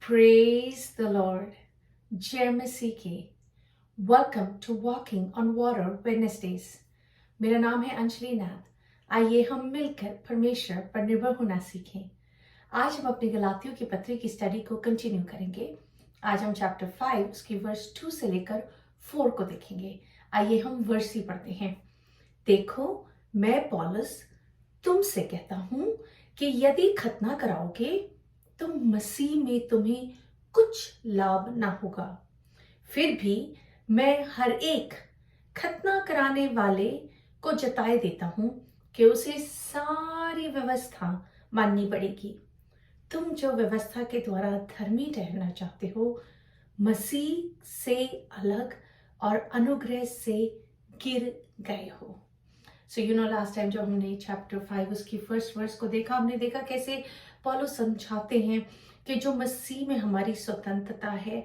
Praise the Lord. जय मसीह की। Welcome to walking on water Wednesdays. मेरा नाम है अंजलि नाथ। आइए हम मिलकर परमेश्वर पर निर्भर होना सीखें। आज हम अपनी गलातियों की पत्री की स्टडी को कंटिन्यू करेंगे। आज हम चैप्टर 5 उसकी वर्स 2 से लेकर 4 को देखेंगे। आइए हम वर्स ही पढ़ते हैं। देखो, मैं पौलुस तुमसे कहता हूं कि यदि खतना कराओगे तो मसीह में तुम्हें कुछ लाभ ना होगा। फिर भी मैं हर एक खतना कराने वाले को जताए देता हूं कि उसे सारी व्यवस्था माननी पड़ेगी। तुम जो व्यवस्था के द्वारा धर्मी ठहरना चाहते हो, मसीह से अलग और अनुग्रह से गिर गए हो। सो लास्ट टाइम जब हमने चैप्टर 5 उसकी फर्स्ट वर्स को देखा, हमने देखा कैसे पौलुस समझाते हैं कि जो मसीह में हमारी स्वतंत्रता है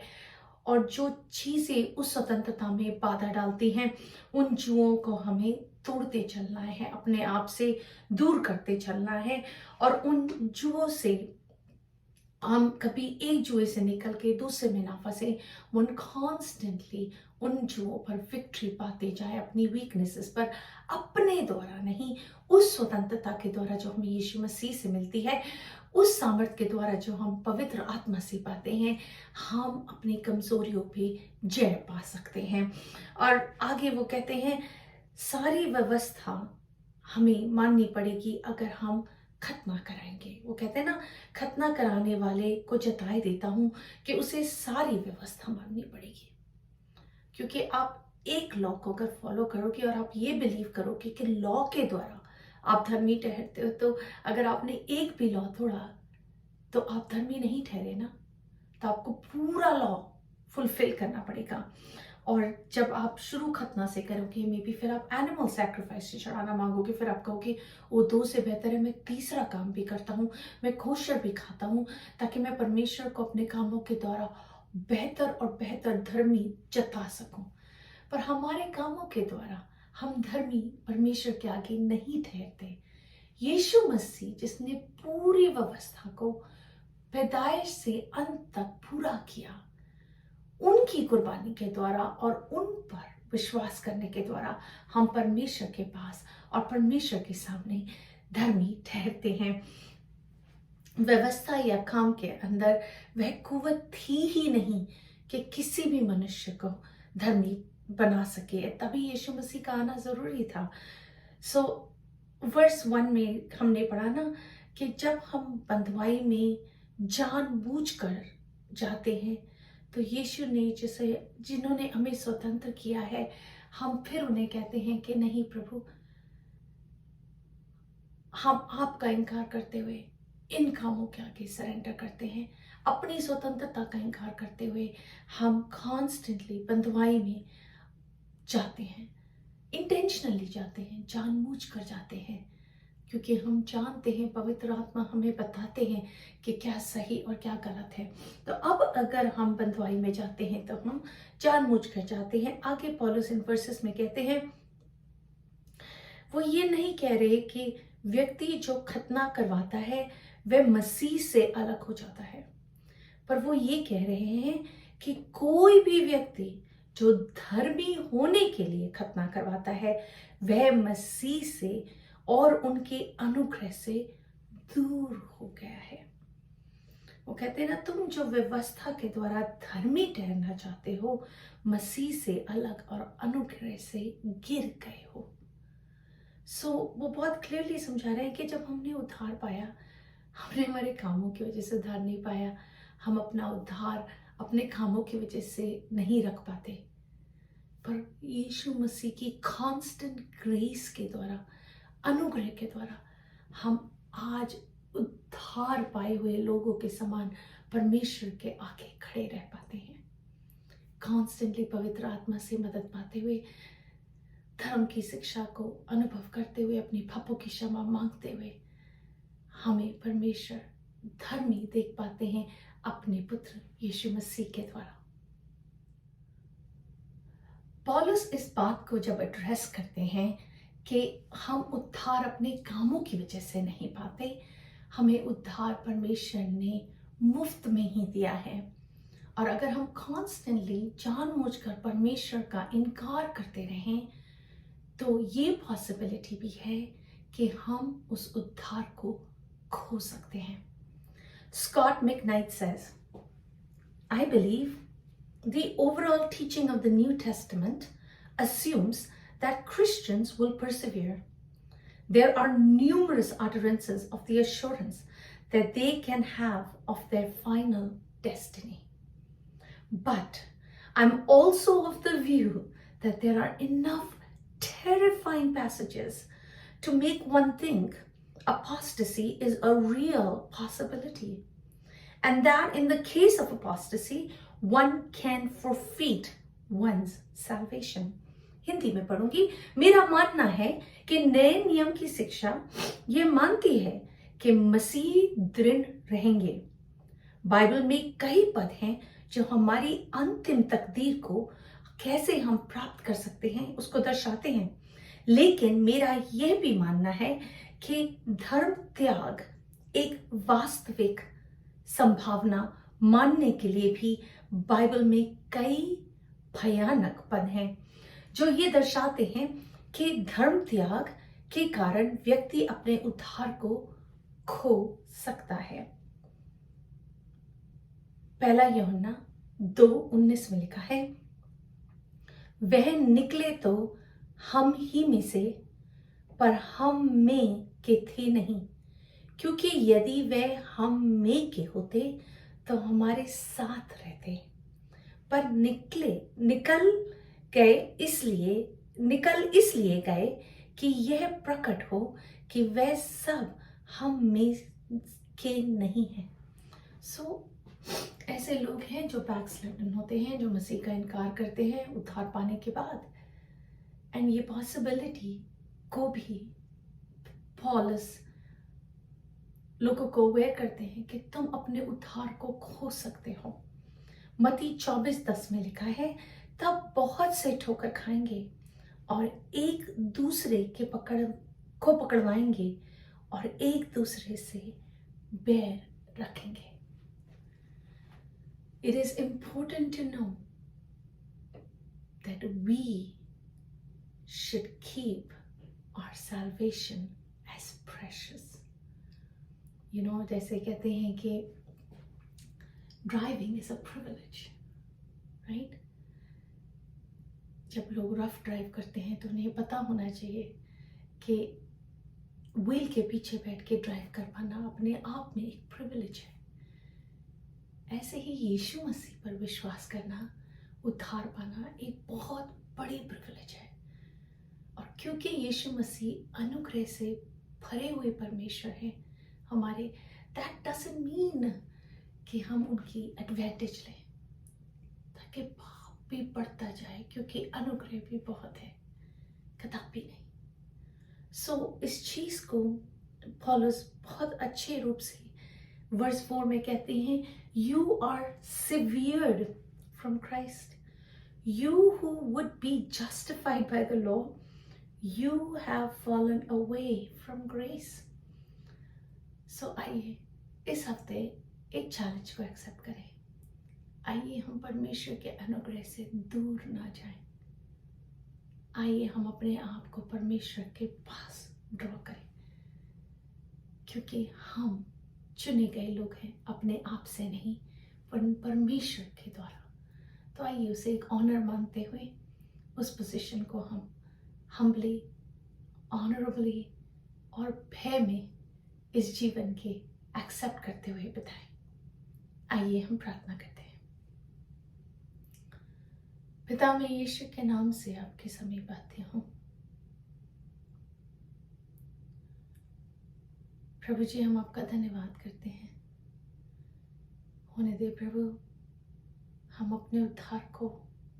और जो चीजें उस स्वतंत्रता में बाधा डालती हैं, उन जुओं को हमें तोड़ते चलना है, अपने आप से दूर करते चलना है। और उन जुओं से हम कभी एक जुए से निकल के दूसरे में ना फंसे, वन कॉन्स्टेंटली उन जुओं पर विक्ट्री पाते जाए, अपनी वीकनेसेस पर, अपने द्वारा नहीं, उस स्वतंत्रता के द्वारा जो हमें यीशु मसीह से मिलती है, उस सामर्थ के द्वारा जो हम पवित्र आत्मा से पाते हैं, हम अपनी कमजोरियों पे जय पा सकते हैं। और आगे वो कहते हैं सारी व्यवस्था हमें माननी पड़ेगी अगर हम खतना कराएंगे। वो कहते हैं ना, खतना कराने वाले को जताए देता हूं कि उसे सारी व्यवस्था माननी पड़ेगी। क्योंकि आप एक लॉ को अगर फॉलो करोगे और आप ये बिलीव करोगे कि लॉ के द्वारा आप धर्मी ठहरते हो, तो अगर आपने एक भी लॉ तोड़ा तो आप धर्मी नहीं ठहरे ना। तो आपको पूरा लॉ फुलफिल करना पड़ेगा। और जब आप शुरू खतना से करोगे, मे बी फिर आप एनिमल सैक्रिफाइस से चढ़ाना मांगोगे, फिर आप कहोगे वो 2 से बेहतर है, मैं तीसरा काम भी करता हूँ, मैं कोशर भी खाता हूँ, ताकि मैं परमेश्वर को अपने कामों के द्वारा बेहतर और बेहतर धर्मी जता सकूं। पर हमारे कामों के द्वारा हम धर्मी परमेश्वर के आगे नहीं ठहरते। यीशु मसीह जिसने पूरी व्यवस्था को पैदाइश से अंत तक पूरा किया, उनकी कुर्बानी के द्वारा और उन पर विश्वास करने के द्वारा हम परमेश्वर के पास और परमेश्वर के सामने धर्मी ठहरते हैं। व्यवस्था या काम के अंदर वह कुव्वत थी ही नहीं कि किसी भी मनुष्य को धर्मी बना सके, तभी यीशु मसीह का आना जरूरी था। सो वर्स 1 में हमने पढ़ा ना कि जब हम बंधुआई में जानबूझकर जाते हैं, तो यीशु ने जैसे जिन्होंने हमें स्वतंत्र किया है, हम फिर उन्हें कहते हैं कि नहीं प्रभु, हम आपका इनकार करते हुए इन कामों के आगे सरेंडर करते हैं। अपनी स्वतंत्रता का इनकार करते हुए हम कॉन्स्टेंटली बंधुआई में जाते हैं, इंटेंशनली जाते हैं, जानबूझकर जाते हैं, क्योंकि हम जानते हैं, पवित्र आत्मा हमें बताते हैं कि क्या सही और क्या गलत है। तो अब अगर हम बंधुआई में जाते हैं तो हम जानबूझकर जाते हैं। आगे पौलुस इन वर्सेस में कहते हैं, वो ये नहीं कह रहे कि व्यक्ति जो खतना करवाता है वह मसीह से अलग हो जाता है, पर वो ये कह रहे हैं कि कोई भी व्यक्ति जो धर्मी होने के लिए खतना करवाता है वह मसीह से और उनके अनुग्रह से दूर हो गया है। वो कहते हैं ना, तुम जो व्यवस्था के द्वारा धर्मी ठहरना चाहते हो, मसीह से अलग और अनुग्रह से गिर गए हो। सो वो बहुत क्लियरली समझा रहे हैं कि जब हमने उद्धार पाया, हमने हमारे कामों की वजह से उद्धार नहीं पाया। हम अपना उद्धार अपने कामों की वजह से नहीं रख पाते, पर यीशु मसीह की कांस्टेंट ग्रेस के द्वारा, अनुग्रह के द्वारा हम आज उद्धार पाए हुए लोगों के समान परमेश्वर के आगे खड़े रह पाते हैं, कॉन्स्टेंटली पवित्र आत्मा से मदद पाते हुए, धर्म की शिक्षा को अनुभव करते हुए, अपनी पापों की क्षमा मांगते हुए हमें परमेश्वर धर्मी देख पाते हैं अपने पुत्र यीशु मसीह के द्वारा। पौलुस इस बात को जब एड्रेस करते हैं कि हम उद्धार अपने कामों की वजह से नहीं पाते, हमें उद्धार परमेश्वर ने मुफ्त में ही दिया है। और अगर हम कॉन्स्टेंटली जानबूझकर परमेश्वर का इनकार करते रहें तो ये पॉसिबिलिटी भी है कि हम उस उद्धार को खो सकते हैं। Scott McKnight says, I believe the overall teaching of the New Testament assumes that Christians will persevere. There are numerous utterances of the assurance that they can have of their final destiny. But I'm also of the view that there are enough terrifying passages to make one think apostasy is a real possibility. And that in the case of apostasy, one can forfeit one's salvation. Hindi में पढ़ूंगी। मेरा मानना है कि नए नियम की शिक्षा ये मानती है कि मसीह दृढ़ रहेंगे। बाइबल में कई पद हैं जो हमारी अंतिम तकदीर को कैसे हम प्राप्त कर सकते हैं उसको दर्शाते हैं, लेकिन मेरा यह भी मानना है कि धर्म त्याग एक वास्तविक संभावना मानने के लिए भी बाइबल में कई भयानक पद हैं जो ये दर्शाते हैं कि धर्म त्याग के कारण व्यक्ति अपने उद्धार को खो सकता है। पहला यूहन्ना 2:19 में लिखा है, वह निकले तो हम ही में से, पर हम में के थे नहीं, क्योंकि यदि वह हम में के होते तो हमारे साथ रहते, पर निकल इसलिए गए कि यह प्रकट हो कि वह सब हम में के नहीं है। ऐसे लोग हैं जो बैकस्लाइडन होते हैं, जो मसीह का इनकार करते हैं उद्धार पाने के बाद, एंड ये पॉसिबिलिटी को भी पौलुस लोगों को अवेयर करते हैं कि तुम अपने उद्धार को खो सकते हो। मत्ती 24:10 में लिखा है, तब बहुत से ठोकर खाएंगे और एक दूसरे के को पकड़वाएंगे और एक दूसरे से बैर रखेंगे। It is important to know that we should keep our salvation as precious. जैसे कहते हैं कि driving is a privilege, right? जब लोग रफ ड्राइव करते हैं तो उन्हें पता होना चाहिए कि व्हील के पीछे बैठ के ड्राइव कर पाना अपने आप में एक प्रिविलेज है। ऐसे ही यीशु मसीह पर विश्वास करना, उद्धार पाना एक बहुत बड़ी प्रिविलेज है। और क्योंकि यीशु मसीह अनुग्रह से भरे हुए परमेश्वर हैं हमारे, दैट डजंट मीन कि हम उनकी एडवांटेज लें ताकि पाप भी बढ़ता जाए, क्योंकि अनुग्रह भी बहुत है, कदापि नहीं। इस चीज को पौलुस बहुत अच्छे रूप से वर्स 4 में कहते हैं, you are severed from Christ, you who would be justified by the law, you have fallen away from grace. आइए इस हफ्ते एक चैलेंज को एक्सेप्ट करें। आइए हम परमेश्वर के अनुग्रह से दूर ना जाएं। आइए हम अपने आप को परमेश्वर के पास ड्रॉ करें, क्योंकि हम चुने गए लोग हैं, अपने आप से नहीं पर परमेश्वर के द्वारा। तो आइए उसे एक ऑनर मानते हुए उस पोजीशन को हम हम्बली, ऑनरेबली और भय में इस जीवन के एक्सेप्ट करते हुए बिताएं। आइए हम प्रार्थना करते हैं। पिता, मैं यीशु के नाम से आपके समीप आती हूँ। प्रभु जी, हम आपका धन्यवाद करते हैं। होने दे प्रभु। हम अपने उद्धार को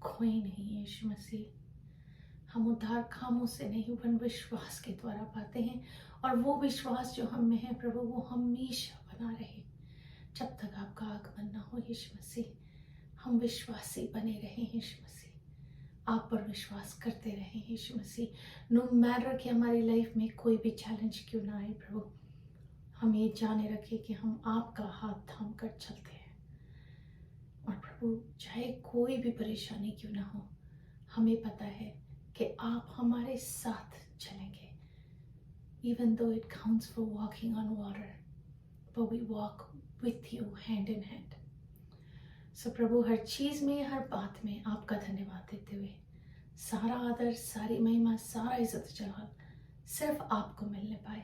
खोए नहीं यीशु मसीह। हम उद्धार कामों से नहीं पर विश्वास के द्वारा पाते हैं, और वो विश्वास जो हम में है प्रभु वो हमेशा बना रहे जब तक आपका आगमन ना हो यीशु मसीह। हम विश्वासी बने रहें यीशु मसीह, आप पर विश्वास करते रहें यीशु मसीह। नो मैटर कि हमारी लाइफ में कोई भी चैलेंज क्यों ना आए प्रभु, हम ये जाने रखें कि हम आपका हाथ थाम कर चलते हैं। और प्रभु चाहे कोई भी परेशानी क्यों ना हो, हमें पता है कि आप हमारे साथ चलेंगे। Even though it counts for walking on water, but we walk with you hand in hand. So प्रभु हर चीज़ में, हर बात में आपका धन्यवाद देते हुए सारा आदर, सारी महिमा, सारा इज्जत जलाल सिर्फ आपको मिलने पाए,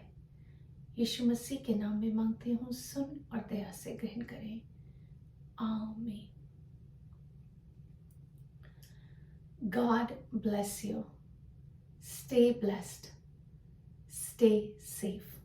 यीशु मसीह के नाम में मांगती हूँ, सुन और दया से ग्रहण करें। आमीन। God bless you. Stay blessed. Stay safe.